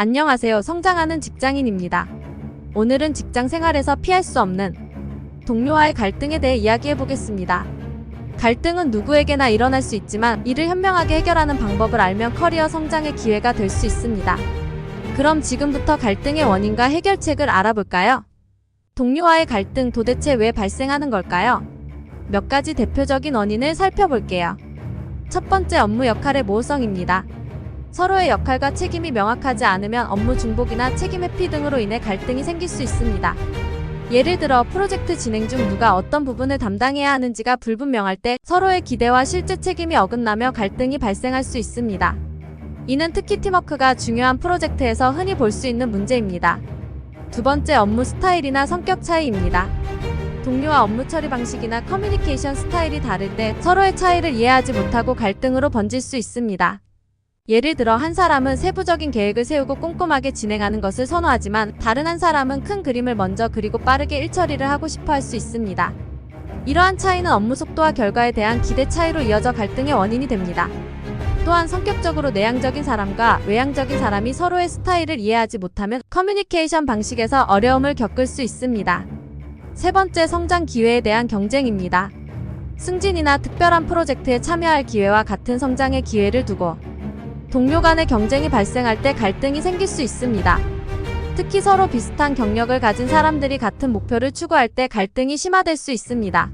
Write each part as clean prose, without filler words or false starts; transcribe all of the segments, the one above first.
안녕하세요. 성장하는 직장인입니다. 오늘은 직장 생활에서 피할 수 없는 동료와의 갈등에 대해 이야기해 보겠습니다. 갈등은 누구에게나 일어날 수 있지만 이를 현명하게 해결하는 방법을 알면 커리어 성장의 기회가 될 수 있습니다. 그럼 지금부터 갈등의 원인과 해결책을 알아볼까요? 동료와의 갈등 도대체 왜 발생하는 걸까요? 몇 가지 대표적인 원인을 살펴볼게요. 첫 번째, 업무 역할의 모호성입니다. 서로의 역할과 책임이 명확하지 않으면 업무 중복이나 책임 회피 등으로 인해 갈등이 생길 수 있습니다. 예를 들어 프로젝트 진행 중 누가 어떤 부분을 담당해야 하는지가 불분명할 때 서로의 기대와 실제 책임이 어긋나며 갈등이 발생할 수 있습니다. 이는 특히 팀워크가 중요한 프로젝트에서 흔히 볼 수 있는 문제입니다. 두 번째, 업무 스타일이나 성격 차이입니다. 동료와 업무 처리 방식이나 커뮤니케이션 스타일이 다를 때 서로의 차이를 이해하지 못하고 갈등으로 번질 수 있습니다. 예를 들어 한 사람은 세부적인 계획을 세우고 꼼꼼하게 진행하는 것을 선호하지만 다른 한 사람은 큰 그림을 먼저 그리고 빠르게 일처리를 하고 싶어 할 수 있습니다. 이러한 차이는 업무 속도와 결과에 대한 기대 차이로 이어져 갈등의 원인이 됩니다. 또한 성격적으로 내향적인 사람과 외향적인 사람이 서로의 스타일을 이해하지 못하면 커뮤니케이션 방식에서 어려움을 겪을 수 있습니다. 세 번째, 성장 기회에 대한 경쟁입니다. 승진이나 특별한 프로젝트에 참여할 기회와 같은 성장의 기회를 두고 동료 간의 경쟁이 발생할 때 갈등이 생길 수 있습니다. 특히 서로 비슷한 경력을 가진 사람들이 같은 목표를 추구할 때 갈등이 심화될 수 있습니다.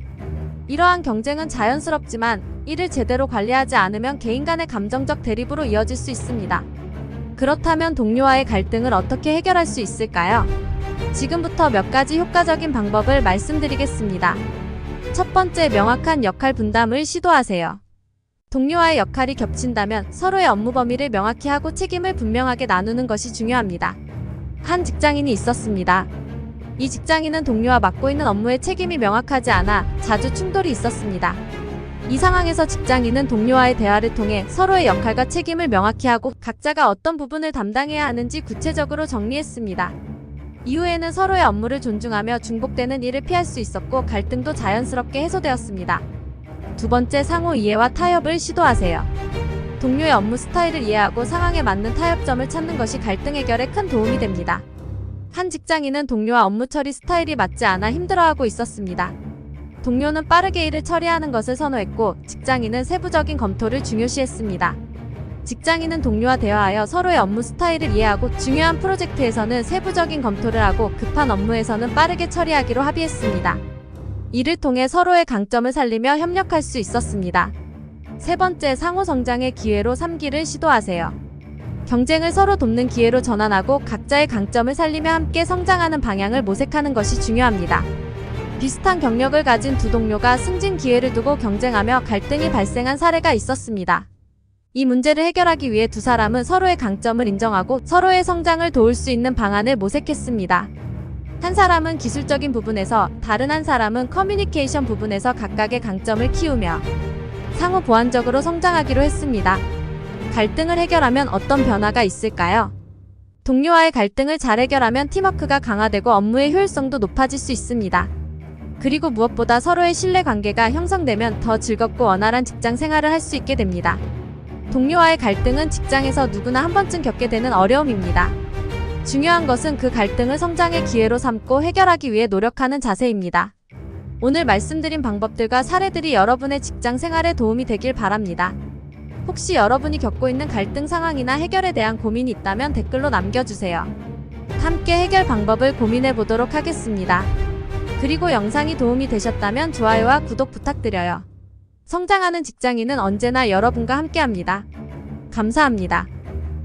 이러한 경쟁은 자연스럽지만 이를 제대로 관리하지 않으면 개인 간의 감정적 대립으로 이어질 수 있습니다. 그렇다면 동료와의 갈등을 어떻게 해결할 수 있을까요? 지금부터 몇 가지 효과적인 방법을 말씀드리겠습니다. 첫 번째, 명확한 역할 분담을 시도하세요. 동료와의 역할이 겹친다면 서로의 업무 범위를 명확히 하고 책임을 분명하게 나누는 것이 중요합니다. 한 직장인이 있었습니다. 이 직장인은 동료와 맡고 있는 업무의 책임이 명확하지 않아 자주 충돌이 있었습니다. 이 상황에서 직장인은 동료와의 대화를 통해 서로의 역할과 책임을 명확히 하고 각자가 어떤 부분을 담당해야 하는지 구체적으로 정리했습니다. 이후에는 서로의 업무를 존중하며 중복되는 일을 피할 수 있었고 갈등도 자연스럽게 해소되었습니다. 두 번째, 상호 이해와 타협을 시도하세요. 동료의 업무 스타일을 이해하고 상황에 맞는 타협점을 찾는 것이 갈등 해결에 큰 도움이 됩니다. 한 직장인은 동료와 업무 처리 스타일이 맞지 않아 힘들어하고 있었습니다. 동료는 빠르게 일을 처리하는 것을 선호했고 직장인은 세부적인 검토를 중요시했습니다. 직장인은 동료와 대화하여 서로의 업무 스타일을 이해하고 중요한 프로젝트에서는 세부적인 검토를 하고 급한 업무에서는 빠르게 처리하기로 합의했습니다. 이를 통해 서로의 강점을 살리며 협력할 수 있었습니다. 세 번째, 상호 성장의 기회로 삼기를 시도하세요. 경쟁을 서로 돕는 기회로 전환하고 각자의 강점을 살리며 함께 성장하는 방향을 모색하는 것이 중요합니다. 비슷한 경력을 가진 두 동료가 승진 기회를 두고 경쟁하며 갈등이 발생한 사례가 있었습니다. 이 문제를 해결하기 위해 두 사람은 서로의 강점을 인정하고 서로의 성장을 도울 수 있는 방안을 모색했습니다. 한 사람은 기술적인 부분에서, 다른 한 사람은 커뮤니케이션 부분에서 각각의 강점을 키우며 상호 보완적으로 성장하기로 했습니다. 갈등을 해결하면 어떤 변화가 있을까요? 동료와의 갈등을 잘 해결하면 팀워크가 강화되고 업무의 효율성도 높아질 수 있습니다. 그리고 무엇보다 서로의 신뢰 관계가 형성되면 더 즐겁고 원활한 직장 생활을 할 수 있게 됩니다. 동료와의 갈등은 직장에서 누구나 한 번쯤 겪게 되는 어려움입니다. 중요한 것은 그 갈등을 성장의 기회로 삼고 해결하기 위해 노력하는 자세입니다. 오늘 말씀드린 방법들과 사례들이 여러분의 직장 생활에 도움이 되길 바랍니다. 혹시 여러분이 겪고 있는 갈등 상황이나 해결에 대한 고민이 있다면 댓글로 남겨주세요. 함께 해결 방법을 고민해 보도록 하겠습니다. 그리고 영상이 도움이 되셨다면 좋아요와 구독 부탁드려요. 성장하는 직장인은 언제나 여러분과 함께합니다. 감사합니다.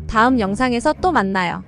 다음 영상에서 또 만나요.